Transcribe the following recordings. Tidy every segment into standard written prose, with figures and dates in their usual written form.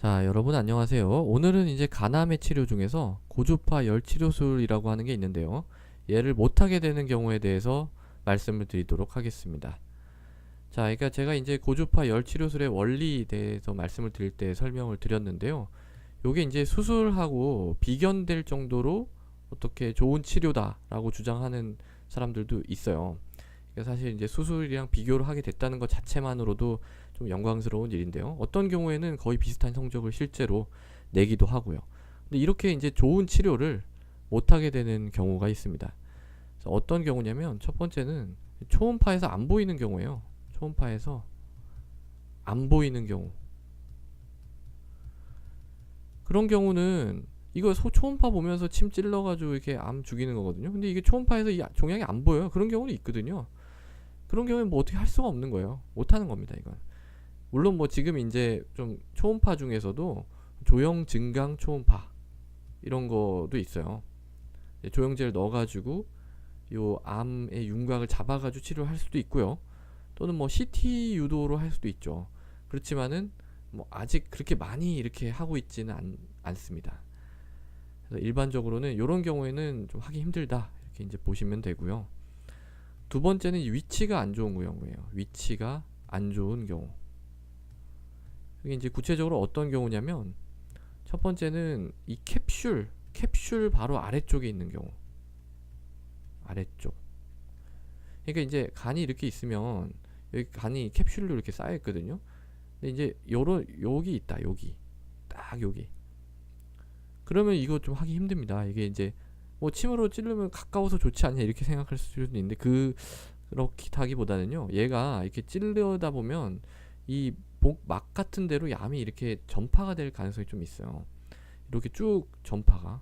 자, 여러분 안녕하세요. 오늘은 이제 간암의 치료 중에서 고주파 열 치료술이라고 하는 게 있는데요. 얘를 못하게 되는 경우에 대해서 말씀을 드리도록 하겠습니다. 자, 그러니까 제가 이제 고주파 열 치료술의 원리에 대해서 말씀을 드릴 때 설명을 드렸는데요. 요게 이제 수술하고 비견될 정도로 어떻게 좋은 치료다라고 주장하는 사람들도 있어요. 그러니까 사실 이제 수술이랑 비교를 하게 됐다는 것 자체만으로도 좀 영광스러운 일인데요. 어떤 경우에는 거의 비슷한 성적을 실제로 내기도 하고요. 근데 이렇게 이제 좋은 치료를 못하게 되는 경우가 있습니다. 그래서 어떤 경우냐면 첫 번째는 초음파에서 안 보이는 경우예요. 초음파에서 안 보이는 경우. 그런 경우는 이거 초음파 보면서 침 찔러가지고 이렇게 암 죽이는 거거든요. 근데 이게 초음파에서 이 종양이 안 보여요. 그런 경우는 있거든요. 그런 경우에 뭐 어떻게 할 수가 없는 거예요. 못하는 겁니다, 이건. 물론 뭐 지금 이제 좀 초음파 중에서도 조형 증강 초음파 이런 거도 있어요. 조형제를 넣어가지고 요 암의 윤곽을 잡아가지고 치료할 수도 있고요. 또는 뭐 CT 유도로 할 수도 있죠. 그렇지만은 뭐 아직 그렇게 많이 이렇게 하고 있지는 않습니다. 그래서 일반적으로는 이런 경우에는 좀 하기 힘들다 이렇게 이제 보시면 되고요. 두 번째는 위치가 안 좋은 경우예요. 위치가 안 좋은 경우. 이게 이제 구체적으로 어떤 경우냐면 첫 번째는 이 캡슐 바로 아래쪽에 있는 경우. 아래쪽. 그러니까 이제 간이 이렇게 있으면 여기 간이 캡슐로 이렇게 쌓여 있거든요. 근데 이제 여기 있다. 여기. 딱 여기. 그러면 이거 좀 하기 힘듭니다. 이게 이제 뭐 침으로 찌르면 가까워서 좋지 않냐 이렇게 생각할 수도 있는데 그렇게 하기보다는요. 얘가 이렇게 찌르다 보면 이 목 같은 데로 암이 이렇게 전파가 될 가능성이 좀 있어요. 이렇게 쭉 전파가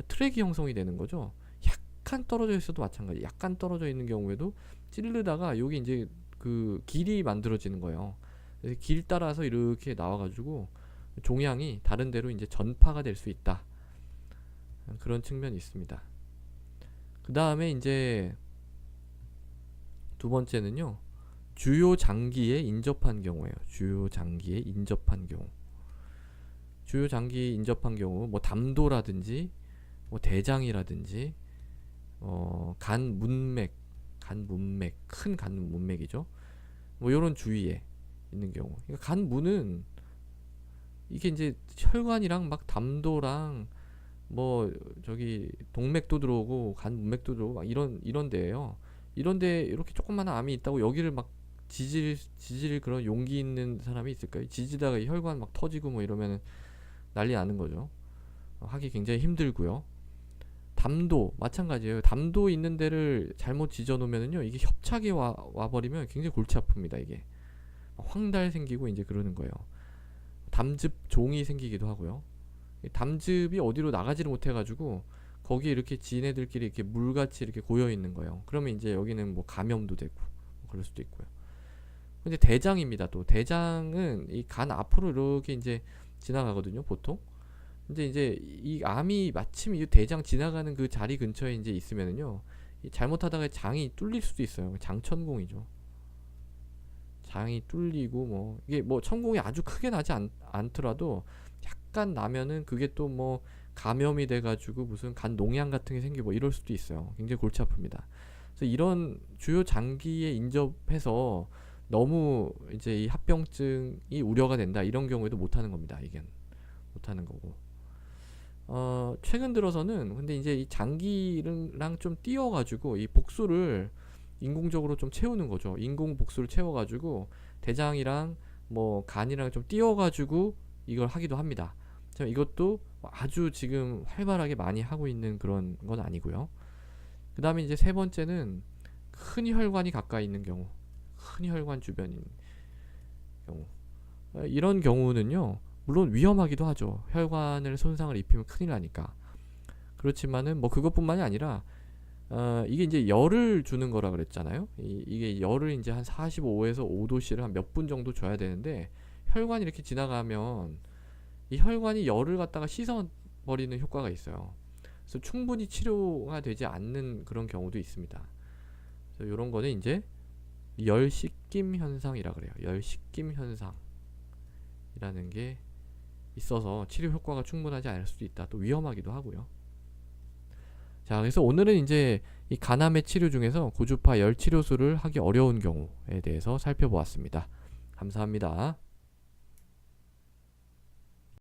트랙이 형성이 되는 거죠. 약간 떨어져 있어도 마찬가지. 약간 떨어져 있는 경우에도 찌르다가 여기 이제 그 길이 만들어지는 거예요. 그래서 길 따라서 이렇게 나와가지고 종양이 다른 데로 이제 전파가 될 수 있다. 그런 측면이 있습니다. 그 다음에 이제 두 번째는요. 주요 장기에 인접한 경우예요. 주요 장기에 인접한 경우. 주요 장기에 인접한 경우 뭐 담도라든지 뭐 대장이라든지 간 문맥, 큰 간 문맥이죠. 뭐 이런 주위에 있는 경우. 그러니까 간 문은 이게 이제 혈관이랑 막 담도랑 뭐 저기 동맥도 들어오고 간 문맥도 들어오고 막 이런 데예요. 이런데 이렇게 조그마한 암이 있다고 여기를 막 지질 그런 용기 있는 사람이 있을까요? 지지다가 혈관 막 터지고 뭐 이러면 난리 나는 거죠. 하기 굉장히 힘들고요. 담도 마찬가지예요. 담도 있는 데를 잘못 지져 놓으면요 이게 협착이 와버리면 굉장히 골치 아픕니다. 이게 황달 생기고 이제 그러는 거예요. 담즙 종이 생기기도 하고요. 담즙이 어디로 나가지를 못해가지고 거기에 이렇게 지네들끼리 이렇게 물같이 이렇게 고여 있는 거예요. 그러면 이제 여기는 뭐 감염도 되고 그럴 수도 있고요. 근데 대장입니다. 또 대장은 이 간 앞으로 이렇게 이제 지나가거든요. 보통. 근데 이제 이 암이 마침 이 대장 지나가는 그 자리 근처에 이제 있으면은요. 잘못하다가 장이 뚫릴 수도 있어요. 장천공이죠. 장이 뚫리고 뭐 이게 뭐 천공이 아주 크게 나지 않더라도 약간 나면은 그게 또 뭐 감염이 돼가지고 무슨 간 농양 같은 게 생기고 뭐 이럴 수도 있어요. 굉장히 골치 아픕니다. 그래서 이런 주요 장기에 인접해서 너무 이제 이 합병증이 우려가 된다 이런 경우에도 못하는 겁니다. 이게 못하는 거고. 최근 들어서는 근데 이제 이 장기랑 좀 띄어가지고 이 복수를 인공적으로 좀 채우는 거죠. 인공 복수를 채워가지고 대장이랑 뭐 간이랑 좀 띄어가지고 이걸 하기도 합니다. 이것도 아주 지금 활발하게 많이 하고 있는 그런 건 아니고요. 그 다음에 이제 세 번째는 큰 혈관이 가까이 있는 경우, 큰 혈관 주변인 경우. 이런 경우는요, 물론 위험하기도 하죠. 혈관을 손상을 입히면 큰일 나니까. 그렇지만은 뭐 그것뿐만이 아니라 이게 이제 열을 주는 거라 그랬잖아요. 이게 열을 이제 한 45에서 5도씨를 한 몇 분 정도 줘야 되는데 혈관이 이렇게 지나가면 이 혈관이 열을 갖다가 씻어버리는 효과가 있어요. 그래서 충분히 치료가 되지 않는 그런 경우도 있습니다. 그래서 이런 거는 이제 열식김 현상이라 그래요. 열식김 현상이라는 게 있어서 치료 효과가 충분하지 않을 수도 있다. 또 위험하기도 하고요. 자, 그래서 오늘은 이제 이 간암의 치료 중에서 고주파 열 치료술을 하기 어려운 경우에 대해서 살펴보았습니다. 감사합니다.